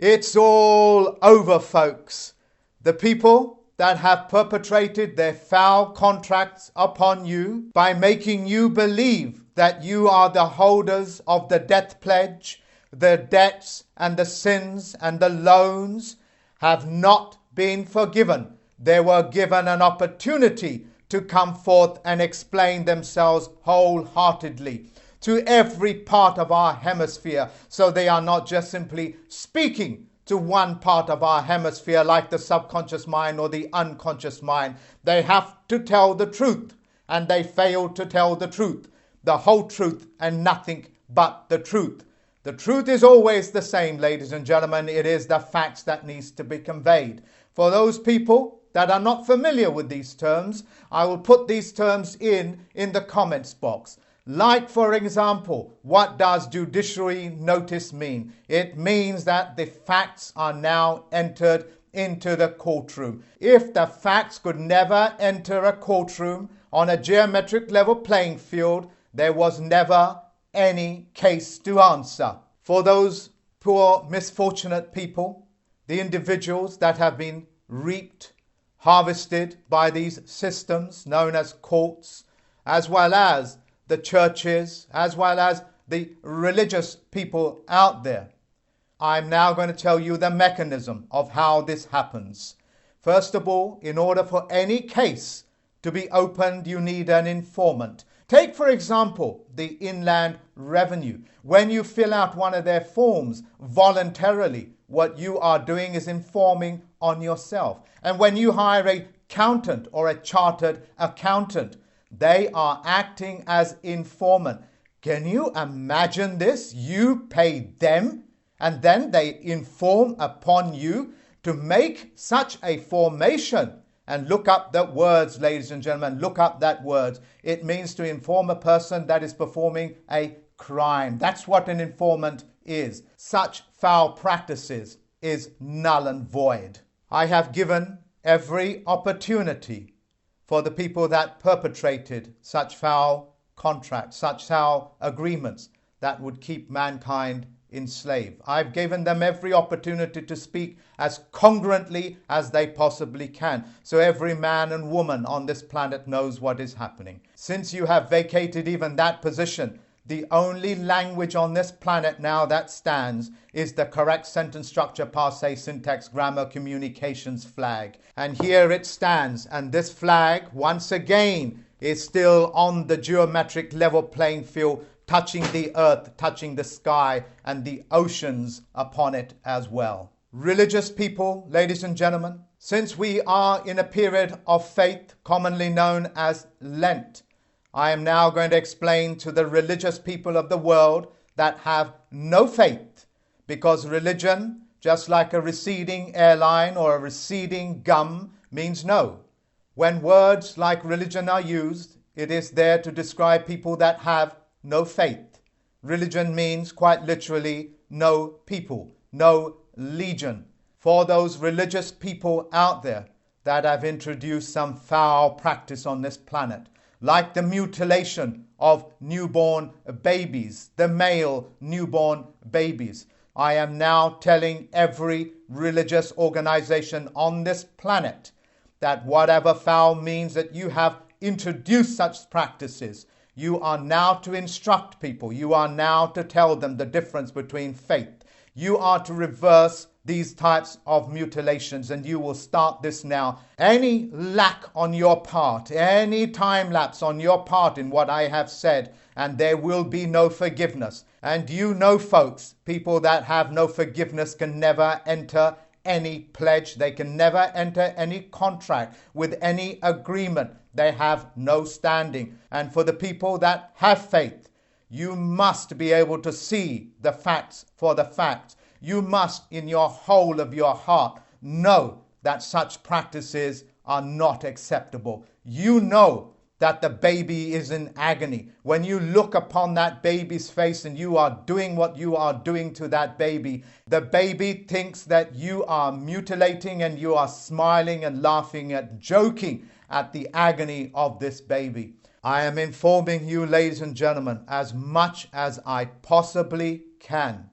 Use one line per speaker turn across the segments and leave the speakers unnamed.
It's all over, folks. The people that have perpetrated their foul contracts upon you by making you believe that you are the holders of the death pledge, the debts and the sins and the loans have not been forgiven. They were given an opportunity to come forth and explain themselves wholeheartedly to every part of our hemisphere. So they are not just simply speaking to one part of our hemisphere like the subconscious mind or the unconscious mind. They have to tell the truth, and they fail to tell the truth, the whole truth and nothing but the truth. The truth is always the same, ladies and gentlemen. It is the facts that needs to be conveyed. For those people that are not familiar with these terms, I will put these terms in the comments box. Like, for example, what does judiciary notice mean? It means that the facts are now entered into the courtroom. If the facts could never enter a courtroom on a geometric level playing field, there was never any case to answer. For those poor, misfortunate people, the individuals that have been reaped, harvested by these systems known as courts, as well as the churches, as well as the religious people out there, I'm now going to tell you the mechanism of how this happens. First of all, in order for any case to be opened, you need an informant. Take, for example, the Inland Revenue. When you fill out one of their forms voluntarily, what you are doing is informing on yourself. And when you hire an accountant or a chartered accountant, they are acting as informant. Can you imagine this? You pay them and then they inform upon you to make such a formation. And look up that words, ladies and gentlemen, look up that word. It means to inform a person that is performing a crime. That's what an informant is. Such foul practices is null and void. I have given every opportunity for the people that perpetrated such foul contracts, such foul agreements that would keep mankind enslaved. I've given them every opportunity to speak as congruently as they possibly can, so every man and woman on this planet knows what is happening. Since you have vacated even that position, the only language on this planet now that stands is the correct sentence structure, passe, syntax, grammar, communications flag. And here it stands. And this flag, once again, is still on the geometric level playing field, touching the earth, touching the sky, and the oceans upon it as well. Religious people, ladies and gentlemen, since we are in a period of faith, commonly known as Lent, I am now going to explain to the religious people of the world that have no faith, because religion, just like a receding airline or a receding gum, means no. When words like religion are used, it is there to describe people that have no faith. Religion means quite literally no people, no legion. For those religious people out there that have introduced some foul practice on this planet, like the mutilation of newborn babies, the male newborn babies, I am now telling every religious organization on this planet that whatever foul means that you have introduced such practices, you are now to instruct people. You are now to tell them the difference between faith. You are to reverse these types of mutilations, and you will start this now. Any lack on your part, any time lapse on your part in what I have said, and there will be no forgiveness. And you know, folks, people that have no forgiveness can never enter any pledge. They can never enter any contract with any agreement. They have no standing. And for the people that have faith, you must be able to see the facts for the facts. You must, in your whole of your heart, know that such practices are not acceptable. You know that the baby is in agony. When you look upon that baby's face and you are doing what you are doing to that baby, the baby thinks that you are mutilating, and you are smiling and laughing and joking at the agony of this baby. I am informing you, ladies and gentlemen, as much as I possibly can.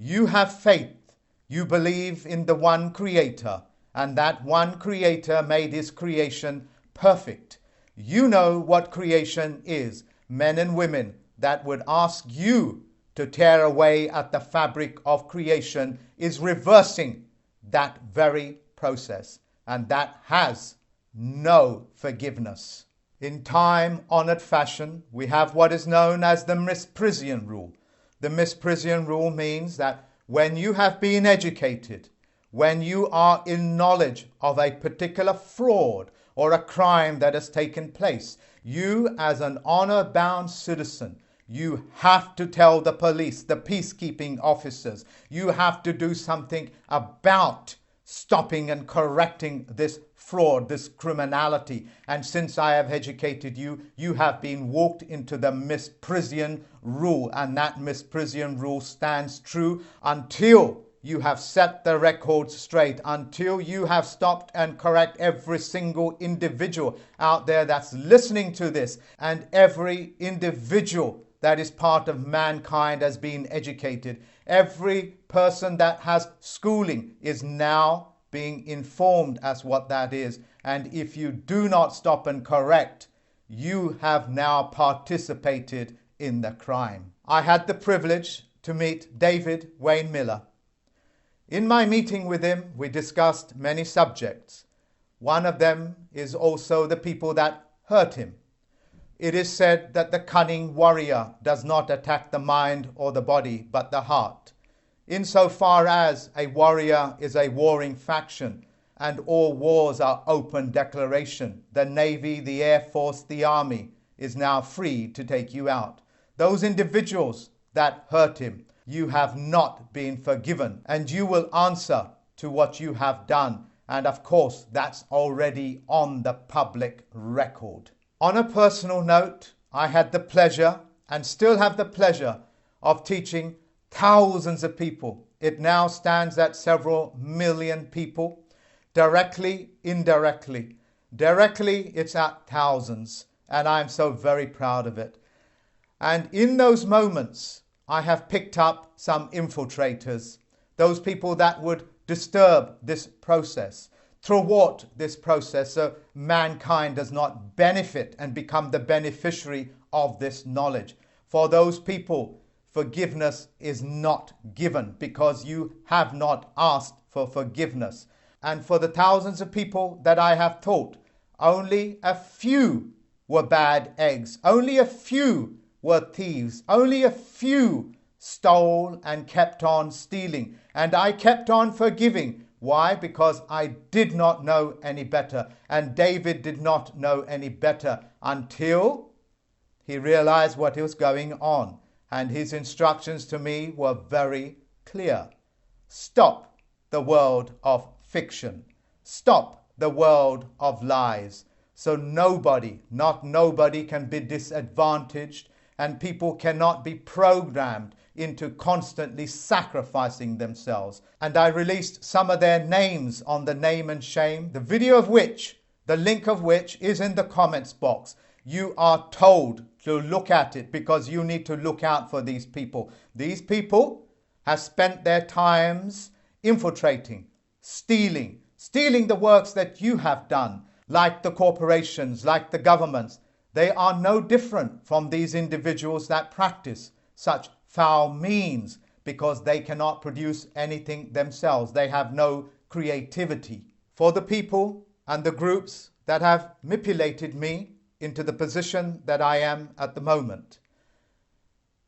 You have faith. You believe in the one Creator, and that one Creator made His creation perfect. You know what creation is. Men and women that would ask you to tear away at the fabric of creation is reversing that very process, and that has no forgiveness. In time-honored fashion, we have what is known as the Misprision rule. The Misprision rule means that when you have been educated, when you are in knowledge of a particular fraud or a crime that has taken place, you as an honor-bound citizen, you have to tell the police, the peacekeeping officers, you have to do something about stopping and correcting this fraud, this criminality. And since I have educated you, you have been walked into the Misprision rule, and that Misprision rule stands true until you have set the record straight, until you have stopped and correct every single individual out there that's listening to this, and every individual that is part of mankind has been educated. Every person that has schooling is now being informed as what that is. And if you do not stop and correct, you have now participated in the crime. I had the privilege to meet David Wayne Miller. In my meeting with him, we discussed many subjects. One of them is also the people that hurt him. It is said that the cunning warrior does not attack the mind or the body, but the heart. Insofar as a warrior is a warring faction, and all wars are open declaration, the Navy, the Air Force, the Army is now free to take you out. Those individuals that hurt him, you have not been forgiven, and you will answer to what you have done. And of course, that's already on the public record. On a personal note, I had the pleasure and still have the pleasure of teaching thousands of people. It now stands at several million people, directly, indirectly. Directly, it's at thousands, and I'm so very proud of it. And in those moments, I have picked up some infiltrators, those people that would disturb this process, thwart this process so mankind does not benefit and become the beneficiary of this knowledge. For those people, forgiveness is not given because you have not asked for forgiveness. And for the thousands of people that I have taught, only a few were bad eggs. Only a few were thieves. Only a few stole and kept on stealing. And I kept on forgiving. Why? Because I did not know any better. And David did not know any better until he realized what was going on. And his instructions to me were very clear. Stop the world of fiction. Stop the world of lies. So nobody, not nobody, can be disadvantaged, and people cannot be programmed into constantly sacrificing themselves. And I released some of their names on the Name and Shame, the video of which, the link of which is in the comments box. You are told to look at it because you need to look out for these people. These people have spent their times infiltrating, stealing the works that you have done, like the corporations, like the governments. They are no different from these individuals that practice such foul means because they cannot produce anything themselves. They have no creativity. For the people and the groups that have manipulated me into the position that I am at the moment,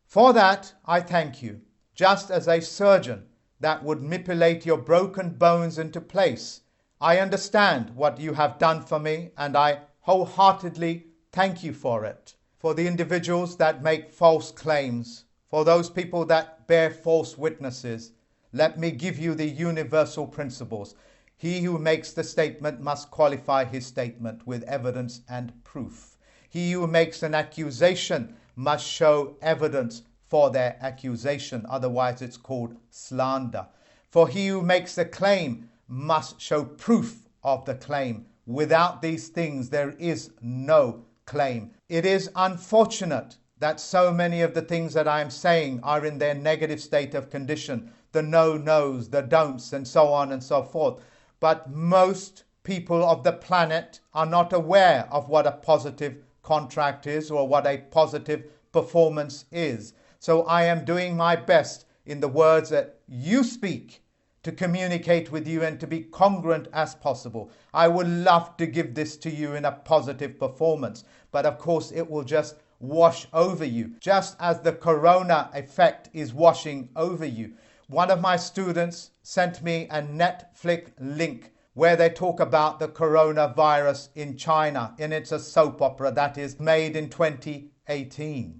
for that I thank you. Just as a surgeon that would manipulate your broken bones into place, I understand what you have done for me, and I wholeheartedly thank you for it. For the individuals that make false claims, for those people that bear false witnesses, let me give you the universal principles. He who makes the statement must qualify his statement with evidence and proof. He who makes an accusation must show evidence for their accusation. Otherwise, it's called slander. For he who makes a claim must show proof of the claim. Without these things, there is no claim. It is unfortunate that so many of the things that I am saying are in their negative state of condition. the no-nos, the don'ts, and so on and so forth. But most people of the planet are not aware of what a positive contract is or what a positive performance is. So I am doing my best in the words that you speak to communicate with you and to be congruent as possible. I would love to give this to you in a positive performance, but of course it will just wash over you, just as the corona effect is washing over you. One of my students sent me a Netflix link where they talk about the coronavirus in China, and it's a soap opera that is made in 2018.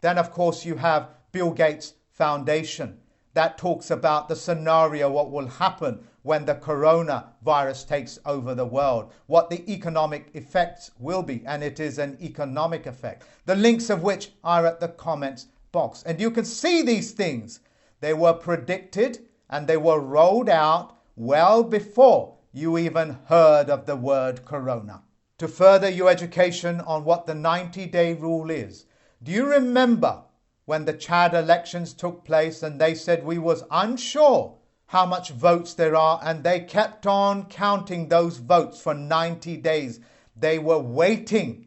Then, of course, you have Bill Gates Foundation that talks about the scenario, what will happen when the coronavirus takes over the world, what the economic effects will be, and it is an economic effect. The links of which are at the comments box. And you can see these things. They were predicted and they were rolled out well before you even heard of the word corona. To further your education on what the 90-day rule is, do you remember when the Chad elections took place and they said we was unsure how much votes there are, and they kept on counting those votes for 90 days. They were waiting.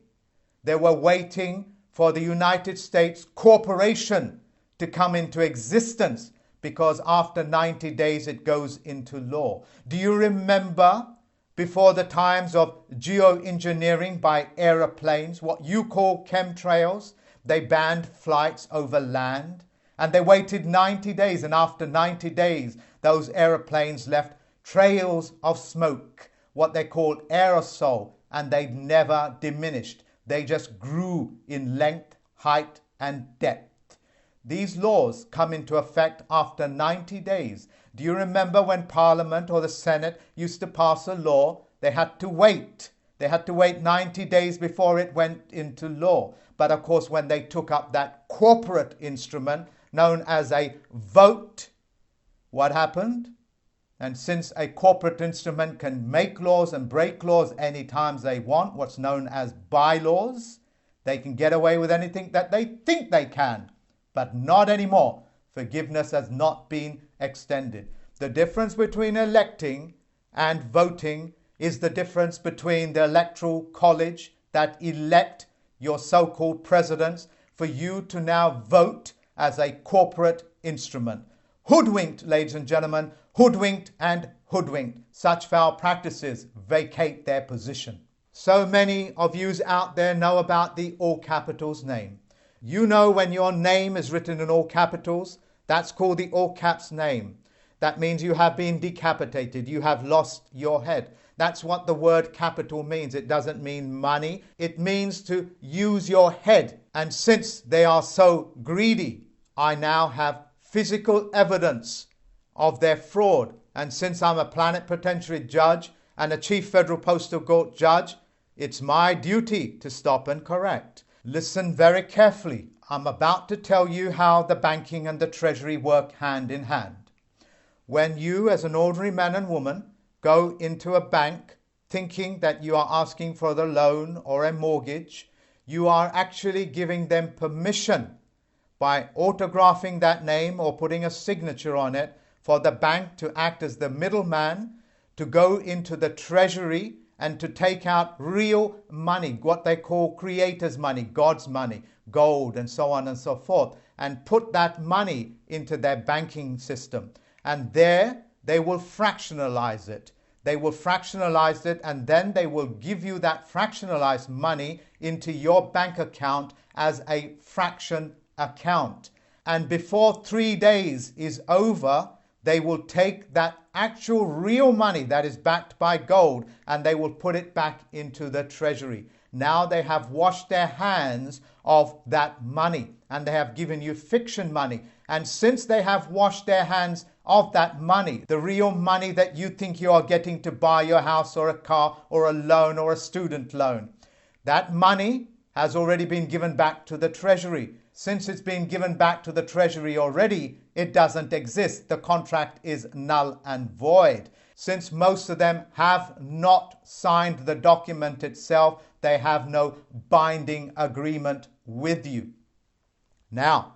They were waiting for the United States corporation to come into existence, because after 90 days it goes into law. Do you remember before the times of geoengineering by aeroplanes, what you call chemtrails? They banned flights over land, and they waited 90 days, and after 90 days those aeroplanes left trails of smoke, what they call aerosol, and they never diminished. They just grew in length, height, and depth. These laws come into effect after 90 days. Do you remember when Parliament or the Senate used to pass a law? They had to wait. They had to wait 90 days before it went into law. But of course, when they took up that corporate instrument known as a vote, what happened? And since a corporate instrument can make laws and break laws any times they want, what's known as bylaws, they can get away with anything that they think they can, but not anymore. Forgiveness has not been extended. The difference between electing and voting is the difference between the electoral college that elect your so-called presidents for you to now vote as a corporate instrument. Hoodwinked, ladies and gentlemen, hoodwinked and hoodwinked. Such foul practices vacate their position. So many of you out there know about the all capitals name. You know when your name is written in all capitals, that's called the all caps name. That means you have been decapitated, you have lost your head. That's what the word capital means. It doesn't mean money. It means to use your head. And since they are so greedy, I now have physical evidence of their fraud. And since I'm a plenipotentiary judge and a chief federal postal court judge, it's my duty to stop and correct. Listen very carefully. I'm about to tell you how the banking and the treasury work hand in hand. When you, as an ordinary man and woman, go into a bank thinking that you are asking for the loan or a mortgage, you are actually giving them permission by autographing that name or putting a signature on it for the bank to act as the middleman, to go into the treasury and to take out real money, what they call creators' money, God's money, gold, and so on and so forth, and put that money into their banking system. And there they will fractionalize it. They will fractionalize it, and then they will give you that fractionalized money into your bank account as a fraction account. And before 3 days is over, they will take that actual real money that is backed by gold and they will put it back into the treasury. Now they have washed their hands of that money and they have given you fiction money. And since they have washed their hands of that money, the real money that you think you are getting to buy your house or a car or a loan or a student loan, that money has already been given back to the treasury. Since it's been given back to the treasury already, it doesn't exist. The contract is null and void. Since most of them have not signed the document itself, they have no binding agreement with you. Now,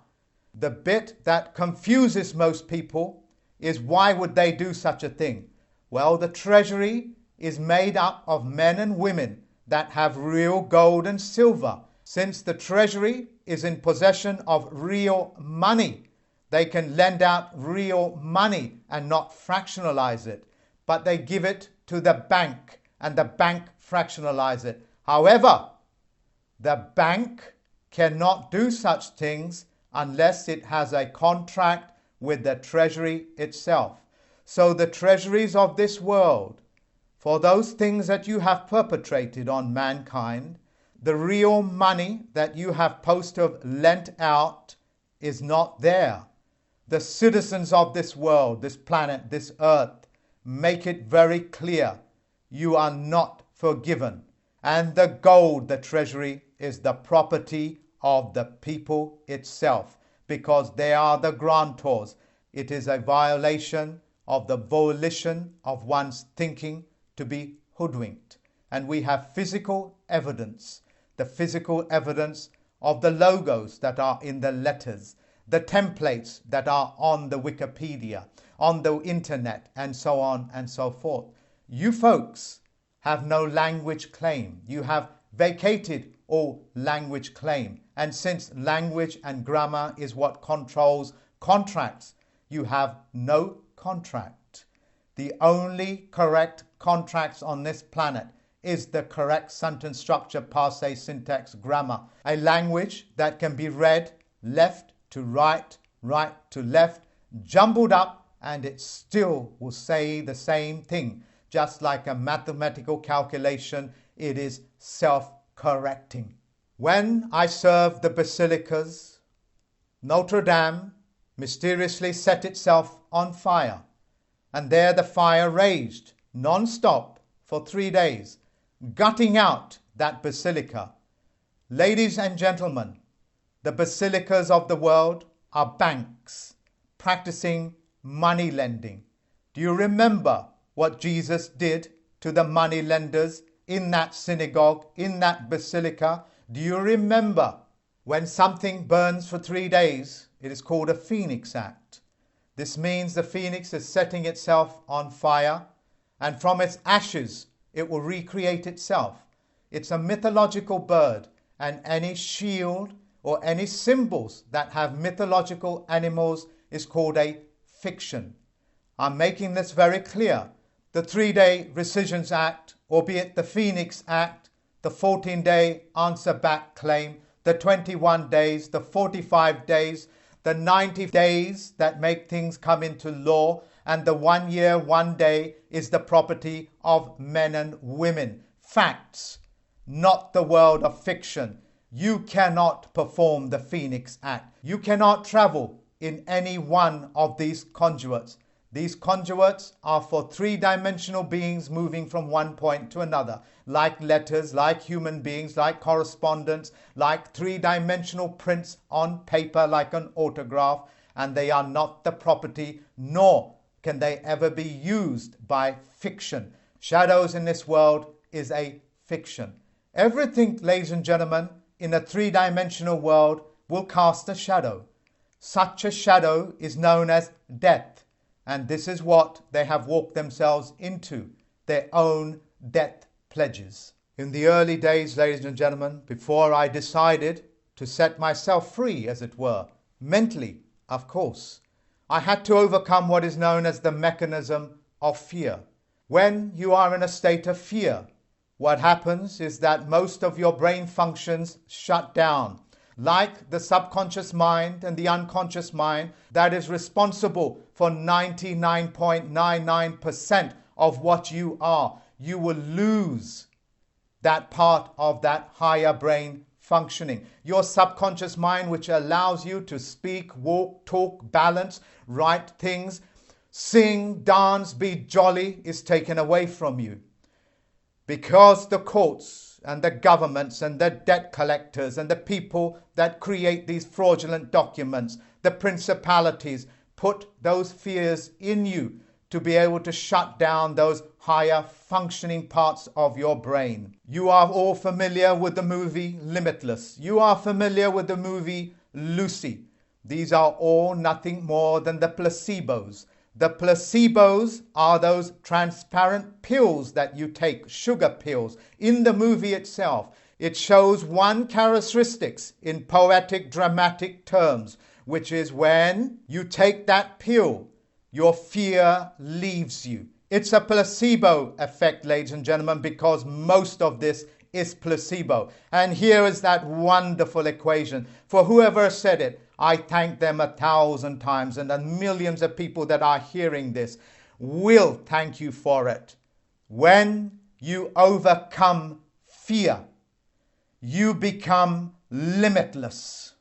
the bit that confuses most people is why would they do such a thing? Well, the treasury is made up of men and women that have real gold and silver. Since the treasury is in possession of real money, they can lend out real money and not fractionalize it. But they give it to the bank, and the bank fractionalize it. However, the bank cannot do such things unless it has a contract with the treasury itself. So the treasuries of this world, for those things that you have perpetrated on mankind, the real money that you have supposed to have lent out is not there. The citizens of this world, this planet, this earth, make it very clear you are not forgiven. And the gold, the treasury, is the property of the people itself, because they are the grantors. It is a violation of the volition of one's thinking to be hoodwinked. And we have physical evidence, the physical evidence of the logos that are in the letters, the templates that are on the Wikipedia, on the internet, and so on and so forth. You folks have no language claim. You have vacated all language claim. And since language and grammar is what controls contracts, you have no contract. The only correct contracts on this planet is the correct sentence structure, parsé, syntax, grammar. A language that can be read left to right, right to left, jumbled up, and it still will say the same thing. Just like a mathematical calculation, it is self-correcting. When I served the basilicas, Notre Dame mysteriously set itself on fire, and there the fire raged non-stop for 3 days, gutting out that basilica. Ladies and gentlemen, the basilicas of the world are banks practicing money lending. Do you remember what Jesus did to the money lenders in that synagogue, in that basilica? Do you remember when something burns for 3 days? It is called a phoenix act. This means the phoenix is setting itself on fire, and from its ashes it will recreate itself. It's a mythological bird, and any shield or any symbols that have mythological animals is called a fiction. I'm making this very clear. The 3-day Rescissions Act, albeit the Phoenix Act, the 14-day answer back claim, the 21 days, the 45 days, the 90 days that make things come into law, and the 1 year, 1 day is the property of men and women. Facts, not the world of fiction. You cannot perform the Phoenix Act. You cannot travel in any one of these conduits. These conduits are for 3-dimensional beings moving from one point to another, like letters, like human beings, like correspondence, like 3-dimensional prints on paper, like an autograph, and they are not the property, nor can they ever be used by fiction. Shadows in this world is a fiction. Everything, ladies and gentlemen, in a 3-dimensional world will cast a shadow. Such a shadow is known as death. And this is what they have walked themselves into, their own death pledges. In the early days, ladies and gentlemen, before I decided to set myself free, as it were, mentally, of course, I had to overcome what is known as the mechanism of fear. When you are in a state of fear, what happens is that most of your brain functions shut down. Like the subconscious mind and the unconscious mind that is responsible for 99.99% of what you are, you will lose that part of that higher brain functioning. Your subconscious mind, which allows you to speak, walk, talk, balance, write things, sing, dance, be jolly, is taken away from you. Because the courts and the governments and the debt collectors and the people that create these fraudulent documents, the principalities, put those fears in you to be able to shut down those higher functioning parts of your brain. You are all familiar with the movie Limitless. You are familiar with the movie Lucy. These are all nothing more than the placebos The placebos are those transparent pills that you take, sugar pills. In the movie itself, it shows one characteristics in poetic, dramatic terms, which is when you take that pill, your fear leaves you. It's a placebo effect, ladies and gentlemen, because most of this is placebo. And here is that wonderful equation. For whoever said it, I thank them 1,000 times, and the millions of people that are hearing this will thank you for it. When you overcome fear, you become limitless.